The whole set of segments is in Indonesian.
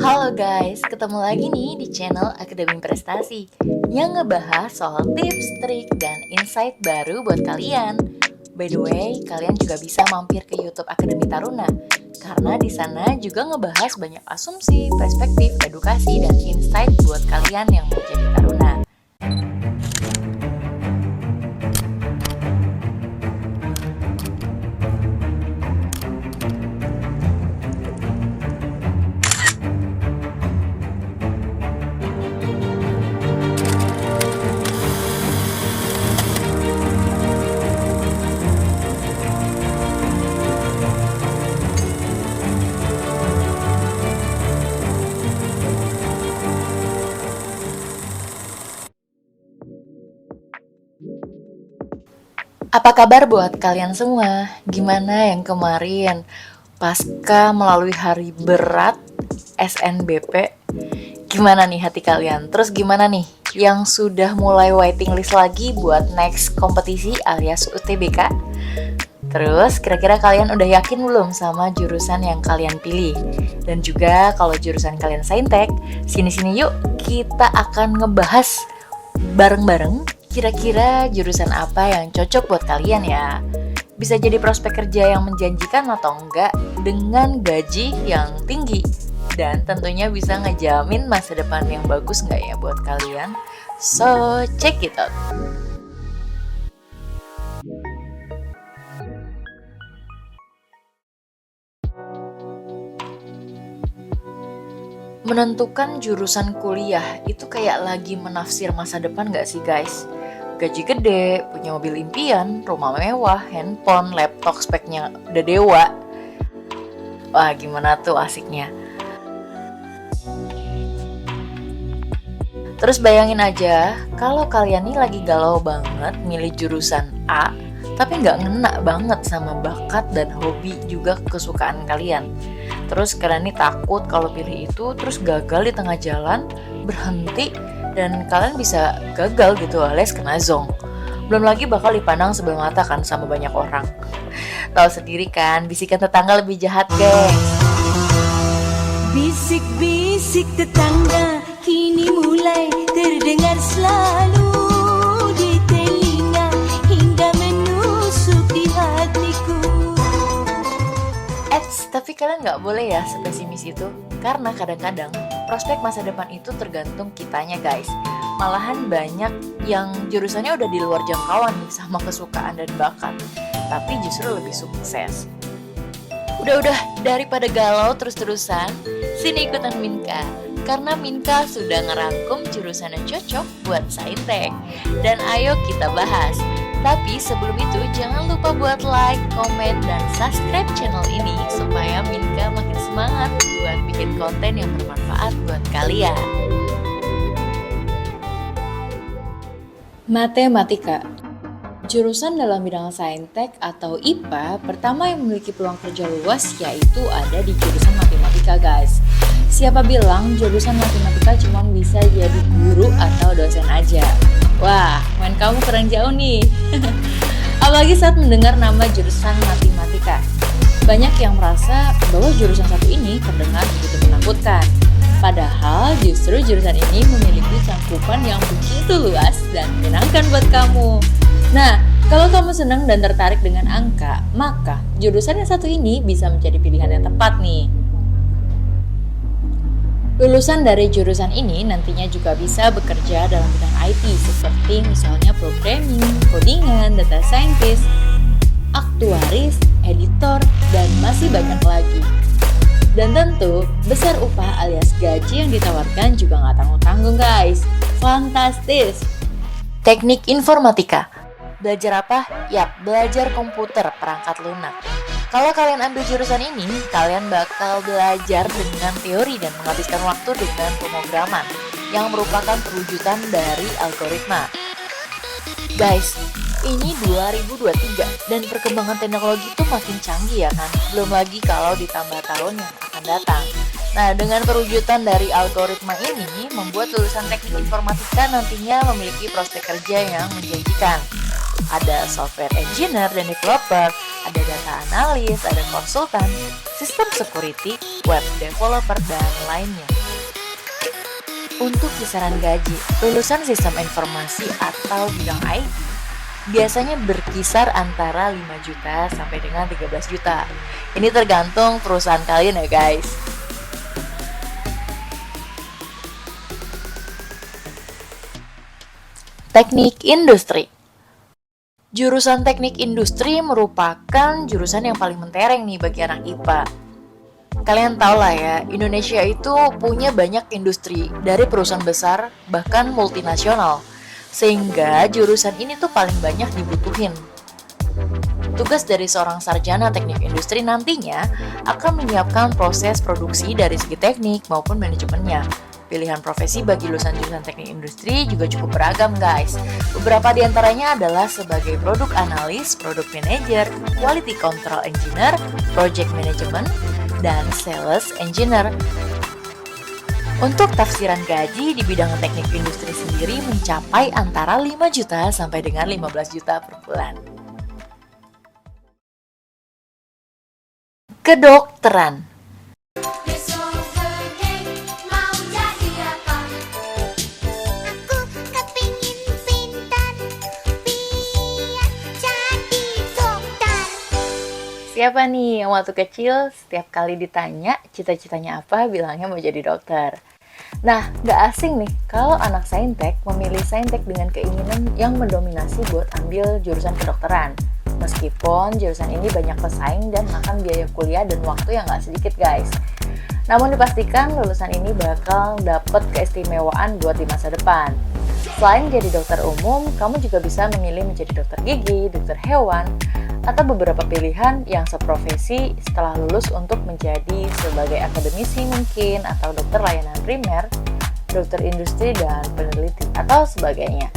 Halo guys, ketemu lagi nih di channel Akademi Prestasi yang ngebahas soal tips, trik, dan insight baru buat kalian. By the way, kalian juga bisa mampir ke YouTube Akademi Taruna karena di sana juga ngebahas banyak asumsi, perspektif, edukasi, dan insight buat kalian yang mau jadi taruna. Apa kabar buat kalian semua? Gimana yang kemarin pasca melalui hari berat SNBP? Gimana nih hati kalian? Terus gimana nih yang sudah mulai waiting list lagi buat next kompetisi alias UTBK? Terus kira-kira kalian udah yakin belum sama jurusan yang kalian pilih? Dan juga kalau jurusan kalian Saintek, sini-sini yuk kita akan ngebahas bareng-bareng kira-kira jurusan apa yang cocok buat kalian ya. Bisa jadi prospek kerja yang menjanjikan atau enggak dengan gaji yang tinggi. Dan tentunya bisa ngejamin masa depan yang bagus enggak ya buat kalian. So, check it out. Menentukan jurusan kuliah itu kayak lagi menafsir masa depan gak sih guys? Gaji gede, punya mobil impian, rumah mewah, handphone, laptop speknya udah dewa. Wah gimana tuh asiknya. Terus bayangin aja, kalau kalian nih lagi galau banget milih jurusan A, tapi nggak ngena banget sama bakat dan hobi juga kesukaan kalian. Terus kalian nih takut kalau pilih itu, terus gagal di tengah jalan, berhenti, dan kalian bisa gagal gitu alias kena zonk. Belum lagi bakal dipandang sebelah mata kan sama banyak orang. Tahu sendiri kan, bisikan tetangga lebih jahat guys. Bisik-bisik tetangga kini mulai terdengar selalu di telinga hingga menusuk di hatiku. Tapi kalian nggak boleh ya sepesimis itu, karena kadang-kadang prospek masa depan itu tergantung kitanya guys. Malahan banyak yang jurusannya udah di luar jangkauan nih sama kesukaan dan bakat, tapi justru lebih sukses. Udah, daripada galau terus-terusan, sini ikutan Minka. Karena Minka sudah ngerangkum jurusan yang cocok buat Saintek. Dan ayo kita bahas. Tapi sebelum itu jangan lupa buat like, komen, dan subscribe channel ini supaya Minka makin semangat buat bikin konten yang bermanfaat buat kalian. Matematika. Jurusan dalam bidang Saintek atau IPA pertama yang memiliki peluang kerja luas yaitu ada di jurusan matematika guys. Siapa bilang jurusan matematika cuma bisa jadi guru atau dosen aja? Wah, main kamu kurang jauh nih. Apalagi saat mendengar nama jurusan matematika. Banyak yang merasa bahwa jurusan satu ini terdengar begitu menakutkan. Padahal justru jurusan ini memiliki cakupan yang begitu luas dan menyenangkan buat kamu. Nah, kalau kamu senang dan tertarik dengan angka, maka jurusan yang satu ini bisa menjadi pilihan yang tepat nih. Lulusan dari jurusan ini nantinya juga bisa bekerja dalam bidang IT seperti misalnya programming, codingan, data scientist, aktuaris, editor, dan masih banyak lagi. Dan tentu, besar upah alias gaji yang ditawarkan juga nggak tanggung-tanggung guys. Fantastis! Teknik informatika. Belajar apa? Yap, belajar komputer perangkat lunak. Kalau kalian ambil jurusan ini, kalian bakal belajar dengan teori dan menghabiskan waktu dengan pemrograman yang merupakan perwujudan dari algoritma. Guys, ini 2023 dan perkembangan teknologi itu makin canggih ya kan? Belum lagi kalau ditambah tahun yang akan datang. Nah, dengan perwujudan dari algoritma ini membuat lulusan teknik informatika nantinya memiliki prospek kerja yang menjanjikan. Ada software engineer dan developer, ada ada data analis, ada konsultan, sistem security, web developer, dan lainnya. Untuk kisaran gaji, lulusan sistem informasi atau bidang IT biasanya berkisar antara 5 juta sampai dengan 13 juta. Ini tergantung perusahaan kalian ya guys. Teknik industri. Jurusan teknik industri merupakan jurusan yang paling mentereng nih bagi anak IPA. Kalian tahu lah ya, Indonesia itu punya banyak industri dari perusahaan besar bahkan multinasional. Sehingga jurusan ini tuh paling banyak dibutuhin. Tugas dari seorang sarjana teknik industri nantinya akan menyiapkan proses produksi dari segi teknik maupun manajemennya. Pilihan profesi bagi lulusan jurusan teknik industri juga cukup beragam guys. Beberapa diantaranya adalah sebagai produk analis, produk manager, quality control engineer, project management, dan sales engineer. Untuk tafsiran gaji di bidang teknik industri sendiri mencapai antara 5 juta sampai dengan 15 juta per bulan. Kedokteran. Besok gede mau jadi apa? Aku kepingin pintar biar jadi dokter. Siapa nih yang waktu kecil setiap kali ditanya cita-citanya apa bilangnya mau jadi dokter? Nah, gak asing nih kalau anak saintek memilih saintek dengan keinginan yang mendominasi buat ambil jurusan kedokteran. Meskipun jurusan ini banyak pesaing dan makan biaya kuliah dan waktu yang gak sedikit guys. Namun dipastikan lulusan ini bakal dapet keistimewaan buat di masa depan. Selain jadi dokter umum, kamu juga bisa memilih menjadi dokter gigi, dokter hewan, atau beberapa pilihan yang seprofesi setelah lulus untuk menjadi sebagai akademisi mungkin, atau dokter layanan primer, dokter industri, dan peneliti, atau sebagainya.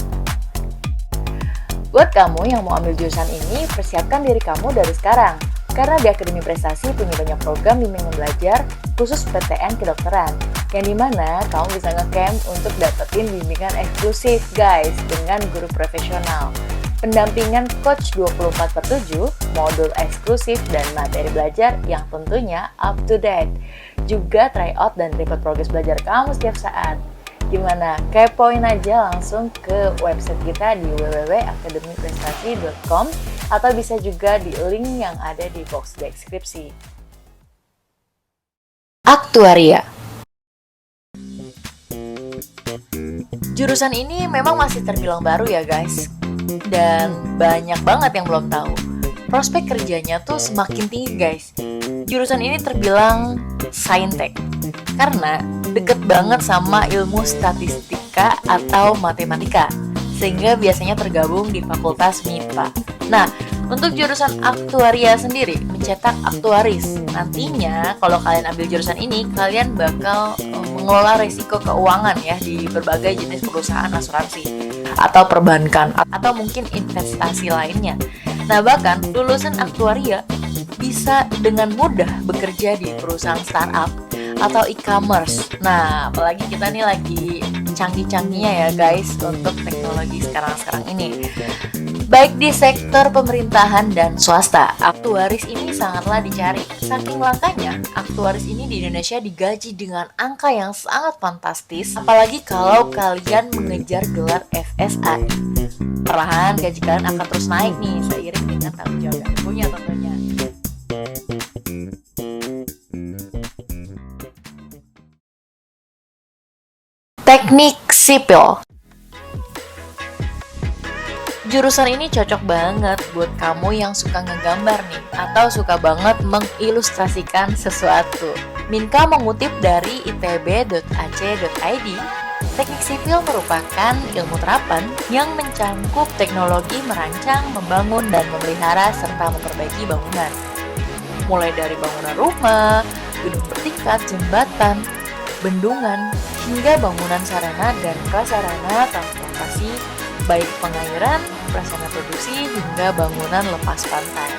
Buat kamu yang mau ambil jurusan ini, persiapkan diri kamu dari sekarang. Karena di Akademi Prestasi punya banyak program bimbingan belajar khusus PTN kedokteran, yang dimana kamu bisa ngecamp untuk dapetin bimbingan eksklusif guys dengan guru profesional, pendampingan coach 24/7, modul eksklusif, dan materi belajar yang tentunya up to date. Juga tryout dan report progres belajar kamu setiap saat. Gimana? Kepoin aja langsung ke website kita di www.akademiprestasi.com atau bisa juga di link yang ada di box deskripsi. Aktuaria. Jurusan ini memang masih terbilang baru ya guys, dan banyak banget yang belum tahu. Prospek kerjanya tuh semakin tinggi guys. Jurusan ini terbilang saintek karena deket banget sama ilmu statistika atau matematika, sehingga biasanya tergabung di fakultas MIPA. Nah, untuk jurusan aktuaria sendiri mencetak aktuaris. Nantinya kalau kalian ambil jurusan ini, kalian bakal mengelola risiko keuangan ya di berbagai jenis perusahaan asuransi atau perbankan atau mungkin investasi lainnya. Nah, bahkan lulusan aktuaria bisa dengan mudah bekerja di perusahaan startup atau e-commerce. Nah, apalagi kita nih lagi canggih-canggihnya ya guys untuk teknologi sekarang ini. Baik di sektor pemerintahan dan swasta, aktuaris ini sangatlah dicari. Saking langkanya, aktuaris ini di Indonesia digaji dengan angka yang sangat fantastis, apalagi kalau kalian mengejar gelar FSA. Perlahan gaji kalian akan terus naik nih seiring dengan tanggung jawab yang punya tentunya. Teknik sipil. Jurusan ini cocok banget buat kamu yang suka ngegambar nih, atau suka banget mengilustrasikan sesuatu. Minka mengutip dari itb.ac.id, teknik sipil merupakan ilmu terapan yang mencangkup teknologi merancang, membangun, dan memelihara serta memperbaiki bangunan. Mulai dari bangunan rumah, gedung bertingkat, jembatan, bendungan, hingga bangunan sarana dan prasarana transportasi, baik pengairan, prasarana produksi, hingga bangunan lepas pantai.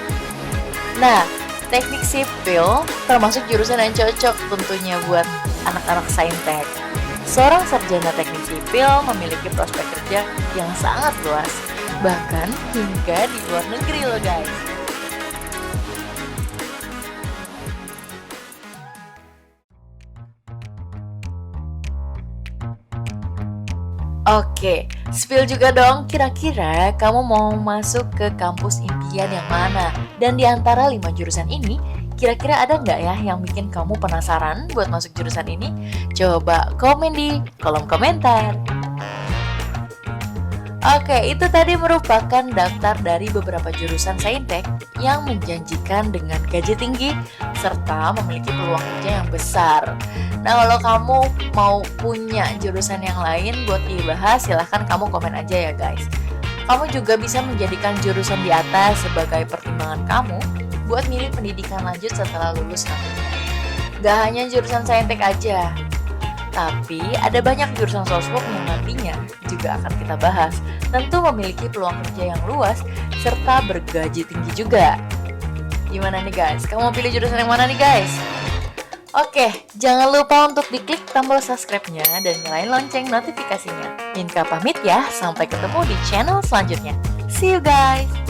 Nah, teknik sipil termasuk jurusan yang cocok tentunya buat anak-anak saintek. Seorang sarjana teknik sipil memiliki prospek kerja yang sangat luas, bahkan hingga di luar negeri loh guys. Oke, spill juga dong, kira-kira kamu mau masuk ke kampus impian yang mana? Dan di antara 5 jurusan ini, kira-kira ada nggak ya yang bikin kamu penasaran buat masuk jurusan ini? Coba komen di kolom komentar. Oke, itu tadi merupakan daftar dari beberapa jurusan Saintek yang menjanjikan dengan gaji tinggi serta memiliki peluang kerja yang besar. Nah, kalau kamu mau punya jurusan yang lain buat dibahas, silahkan kamu komen aja ya guys. Kamu juga bisa menjadikan jurusan di atas sebagai pertimbangan kamu buat milih pendidikan lanjut setelah lulus nantinya. Gak hanya jurusan Saintek aja, tapi ada banyak jurusan sosmed yang nantinya juga akan kita bahas. Tentu memiliki peluang kerja yang luas serta bergaji tinggi juga. Gimana nih guys? Kamu mau pilih jurusan yang mana nih guys? Oke, jangan lupa untuk diklik tombol subscribe-nya dan nyalain lonceng notifikasinya. Inka pamit ya, sampai ketemu di channel selanjutnya. See you guys!